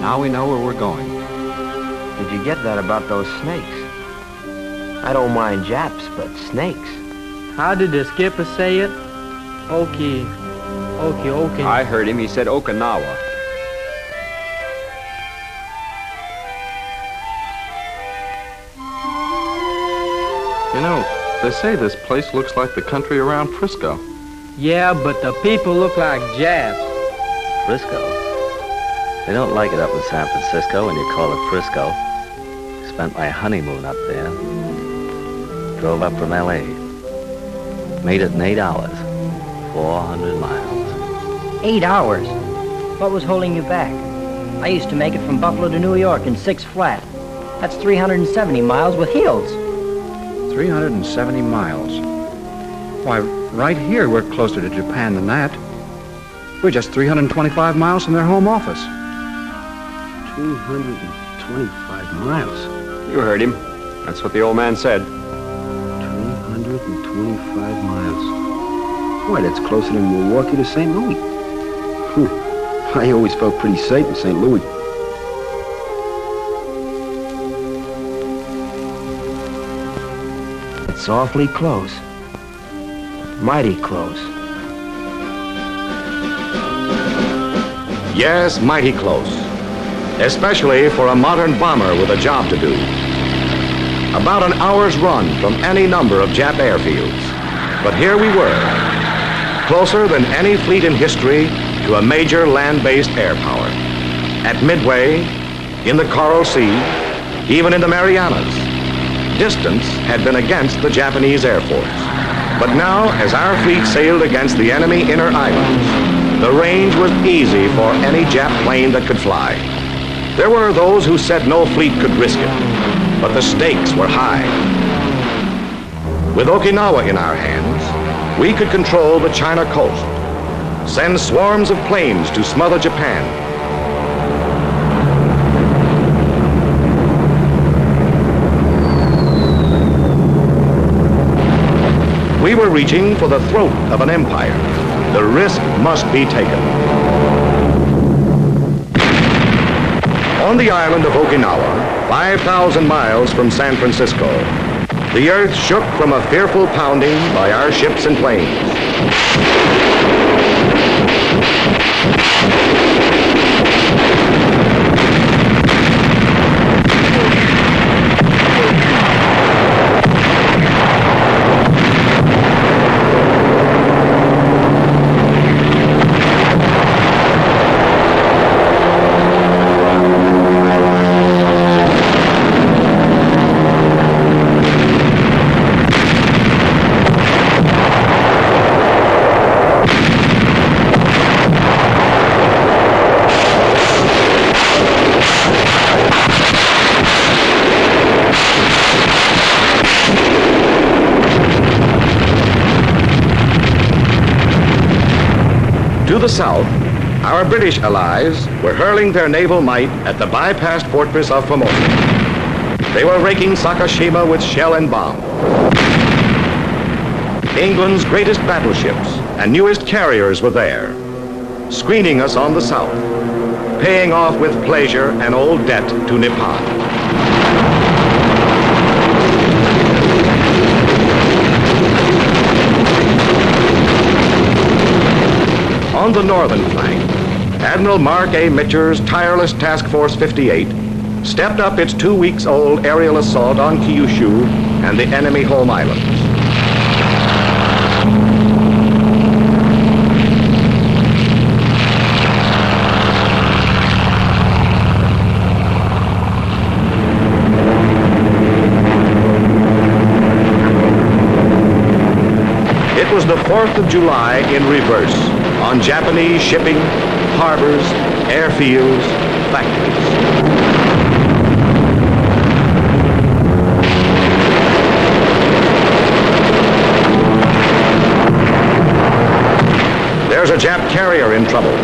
Now we know where we're going. Did you get that about those snakes? I don't mind Japs, but snakes. How did the skipper say it? Okie. I heard him. He said Okinawa. You know, they say this place looks like the country around Frisco. Yeah, but the people look like Japs. Frisco? They don't like it up in San Francisco when you call it Frisco. Spent my honeymoon up there. Drove up from L.A. Made it in 8 hours. 400 miles. 8 hours? What was holding you back? I used to make it from Buffalo to New York in 6 flat. That's 370 miles with hills. 370 miles. Why, right here we're closer to Japan than that. We're just 325 miles from their home office. 225 miles. You heard him. That's what the old man said. 325 miles. Boy, that's closer than Milwaukee to St. Louis. I always felt pretty safe in St. Louis. It's awfully close. Mighty close. Yes, mighty close. Especially for a modern bomber with a job to do. About an hour's run from any number of Jap airfields. But here we were, closer than any fleet in history to a major land-based air power. At Midway, in the Coral Sea, even in the Marianas, distance had been against the Japanese Air Force. But now, as our fleet sailed against the enemy inner islands, the range was easy for any Jap plane that could fly. There were those who said no fleet could risk it, but the stakes were high. With Okinawa in our hands, we could control the China coast, send swarms of planes to smother Japan. We were reaching for the throat of an empire. The risk must be taken. On the island of Okinawa, 5,000 miles from San Francisco, the earth shook from a fearful pounding by our ships and planes. To the south, our British allies were hurling their naval might at the bypassed fortress of Formosa. They were raking Sakashima with shell and bomb. England's greatest battleships and newest carriers were there, screening us on the south, paying off with pleasure an old debt to Nippon. On the northern flank, Admiral Mark A. Mitcher's tireless Task Force 58 stepped up its 2-week-old aerial assault on Kyushu and the enemy home islands. It was the 4th of July in reverse, on Japanese shipping, harbors, airfields, factories. There's a Jap carrier in trouble.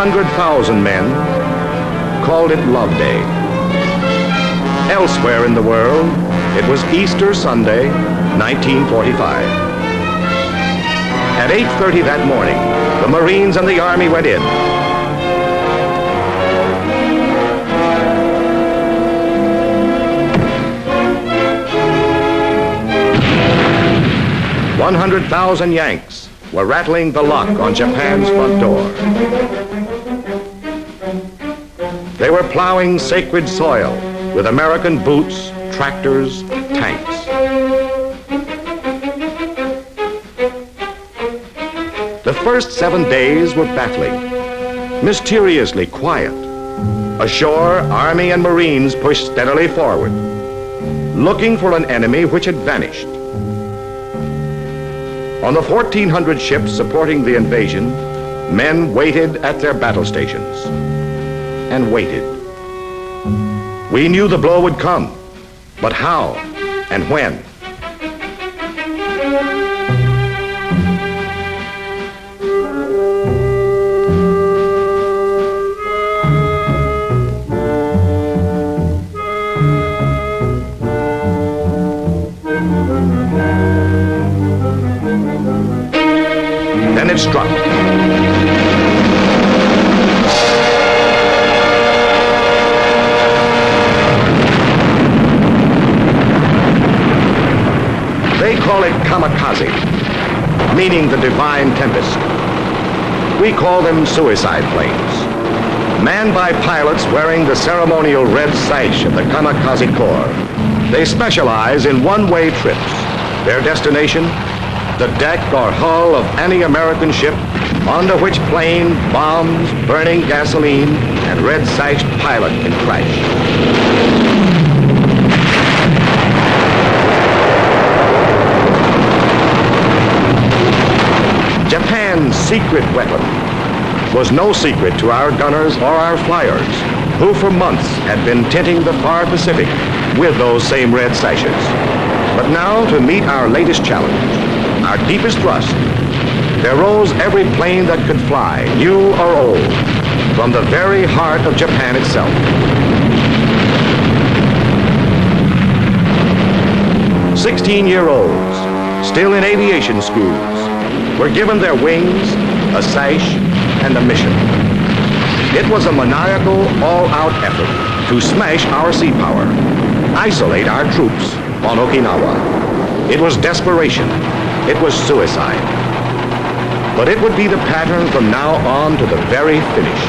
100,000 men called it Love Day. Elsewhere in the world, it was Easter Sunday, 1945. At 8:30 that morning, the Marines and the Army went in. "100,000 Yanks were rattling the lock on Japan's front door. They were plowing sacred soil with American boots, tractors, tanks. The first 7 days were baffling, mysteriously quiet. Ashore, Army and Marines pushed steadily forward, looking for an enemy which had vanished. On the 1,400 ships supporting the invasion, men waited at their battle stations and waited. We knew the blow would come, but how and when? Then it struck. They call it kamikaze, meaning the divine tempest. We call them suicide planes, manned by pilots wearing the ceremonial red sash of the kamikaze corps. They specialize in one-way trips. Their destination, the deck or hull of any American ship onto which plane, bombs, burning gasoline, and red-sashed pilot can crash. Japan's secret weapon was no secret to our gunners or our flyers, who for months had been tinting the far Pacific with those same red sashes. But now, to meet our latest challenge, our deepest thrust, there rose every plane that could fly, new or old, from the very heart of Japan itself. 16-year-olds, still in aviation schools, were given their wings, a sash, and a mission. It was a maniacal, all-out effort to smash our sea power, isolate our troops on Okinawa. It was desperation. It was suicide. But it would be the pattern from now on to the very finish.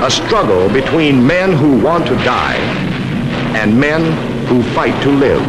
A struggle between men who want to die and men who fight to live.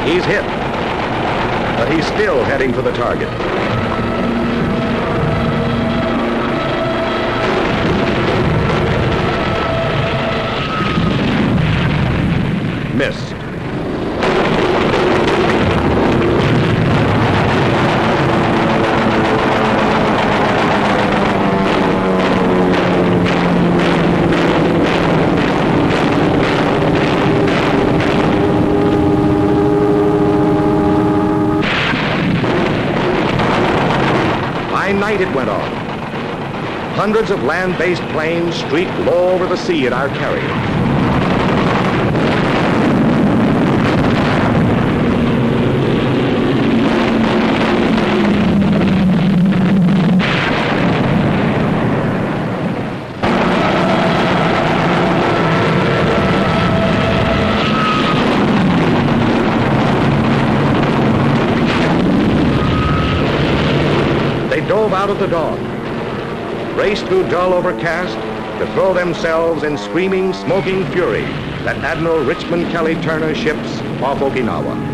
He's hit, but he's still heading for the target. Missed. Night it went on. Hundreds of land-based planes streaked low over the sea at our carrier. drove out of the dawn, raced through dull overcast to throw themselves in screaming, smoking fury at Admiral Richmond Kelly Turner's ships off Okinawa.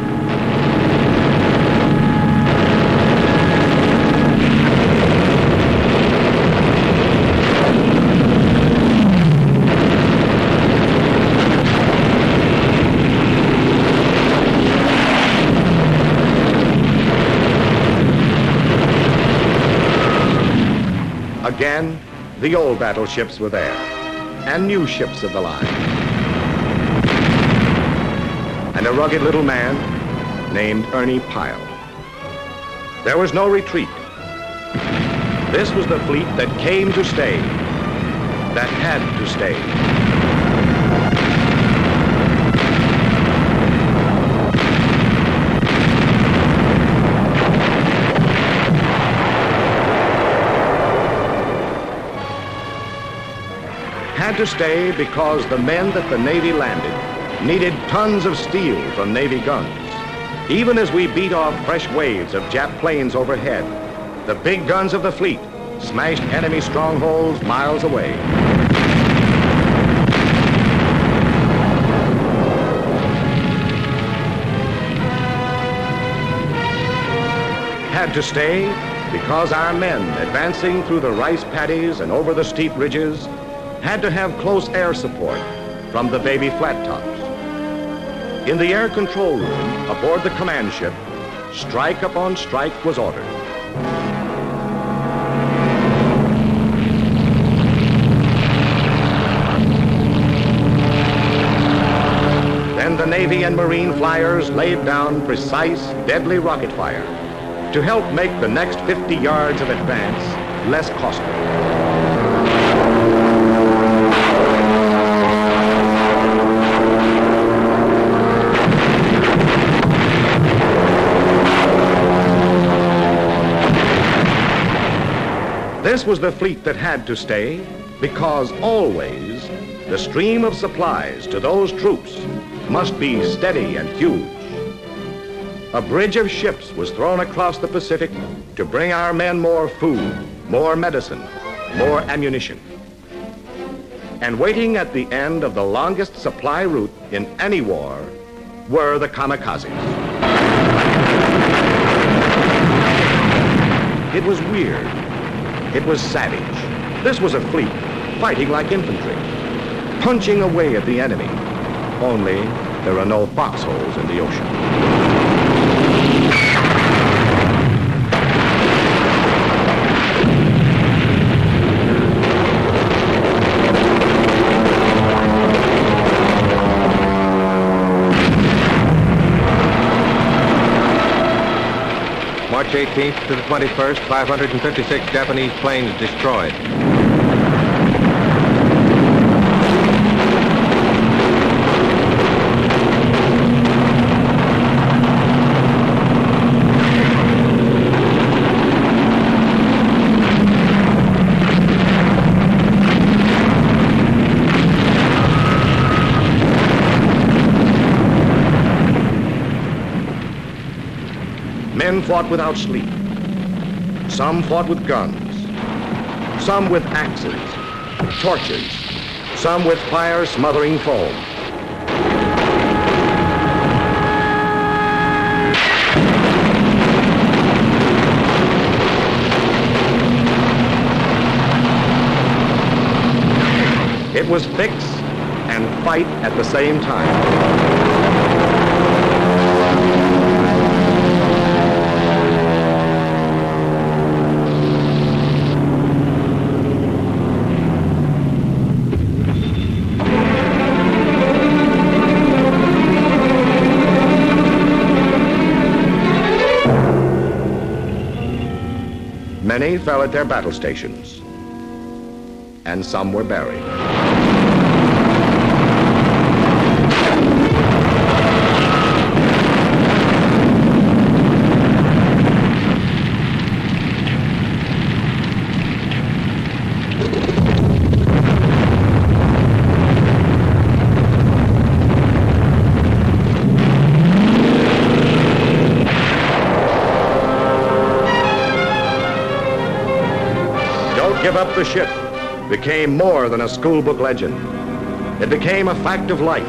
Again, the old battleships were there, and new ships of the line. And a rugged little man named Ernie Pyle. There was no retreat. This was the fleet that came to stay, that had to stay. Had to stay because the men that the Navy landed needed tons of steel from Navy guns. Even as we beat off fresh waves of Jap planes overhead, the big guns of the fleet smashed enemy strongholds miles away. Had to stay because our men advancing through the rice paddies and over the steep ridges had to have close air support from the baby flat tops. In the air control room aboard the command ship, strike upon strike was ordered. Then the Navy and Marine flyers laid down precise, deadly rocket fire to help make the next 50 yards of advance less costly. This was the fleet that had to stay because always the stream of supplies to those troops must be steady and huge. A bridge of ships was thrown across the Pacific to bring our men more food, more medicine, more ammunition. And waiting at the end of the longest supply route in any war were the kamikazes. It was weird. It was savage. This was a fleet fighting like infantry, punching away at the enemy. Only there are no foxholes in the ocean. March 18th to the 21st, 556 Japanese planes destroyed. Men fought without sleep. Some fought with guns. Some with axes, torches. Some with fire-smothering foam. It was fix and fight at the same time. Many fell at their battle stations, and some were buried. give up the ship became more than a schoolbook legend. It became a fact of life.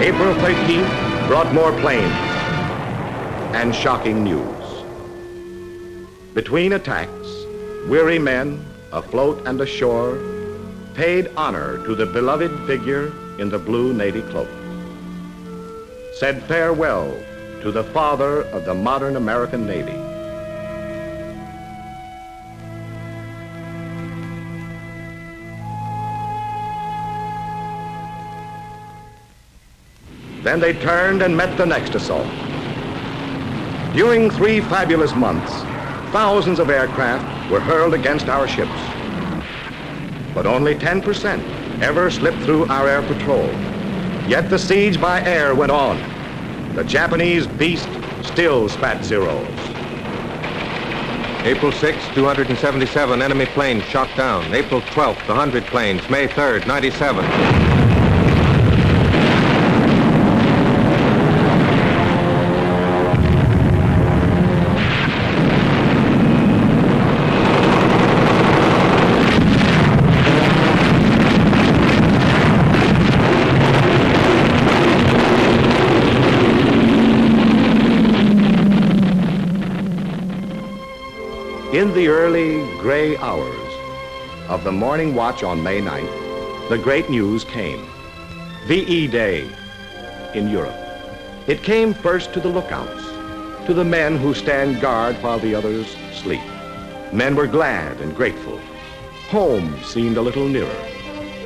April 13th brought more planes and shocking news. Between attacks, weary men, afloat and ashore, paid honor to the beloved figure in the blue navy cloak, said farewell to the father of the modern American Navy. Then they turned and met the next assault. During 3 fabulous months, thousands of aircraft were hurled against our ships. But only 10% ever slipped through our air patrol. Yet the siege by air went on. The Japanese beast still spat zeros. April 6th, 277 enemy planes shot down. April 12th, 100 planes. May 3rd, 97. In the early gray hours of the morning watch on May 9th, the great news came. VE Day in Europe. It came first to the lookouts, to the men who stand guard while the others sleep. Men were glad and grateful. Home seemed a little nearer.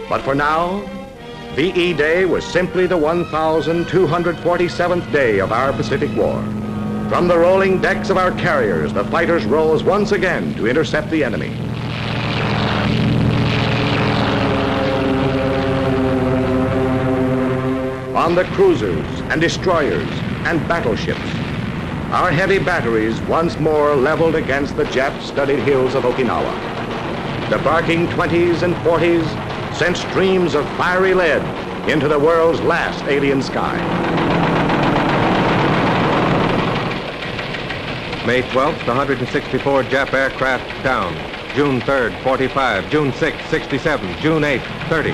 But for now, VE Day was simply the 1,247th day of our Pacific War. From the rolling decks of our carriers, the fighters rose once again to intercept the enemy. On the cruisers and destroyers and battleships, our heavy batteries once more leveled against the Jap-studded hills of Okinawa. The barking 20s and 40s sent streams of fiery lead into the world's last alien sky. May 12th, 164 Jap aircraft down. June 3rd, 45. June 6th, 67. June 8th, 30.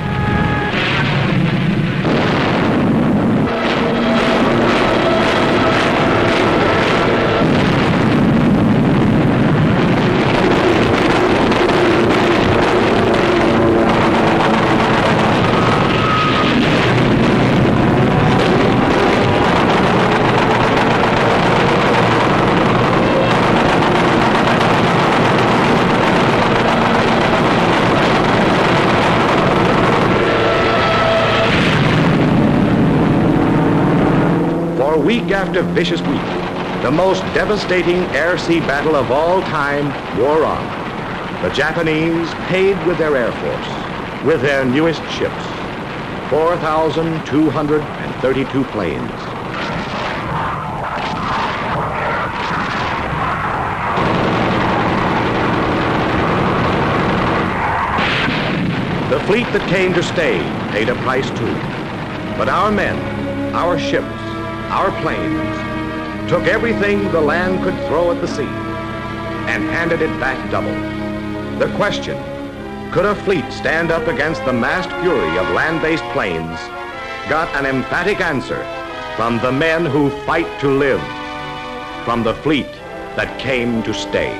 Week after vicious week, the most devastating air-sea battle of all time wore on. The Japanese paid with their Air Force, with their newest ships, 4,232 planes. The fleet that came to stay paid a price too. But our men, our ships, our planes took everything the land could throw at the sea and handed it back double. The question, could a fleet stand up against the massed fury of land-based planes, got an emphatic answer from the men who fight to live, from the fleet that came to stay.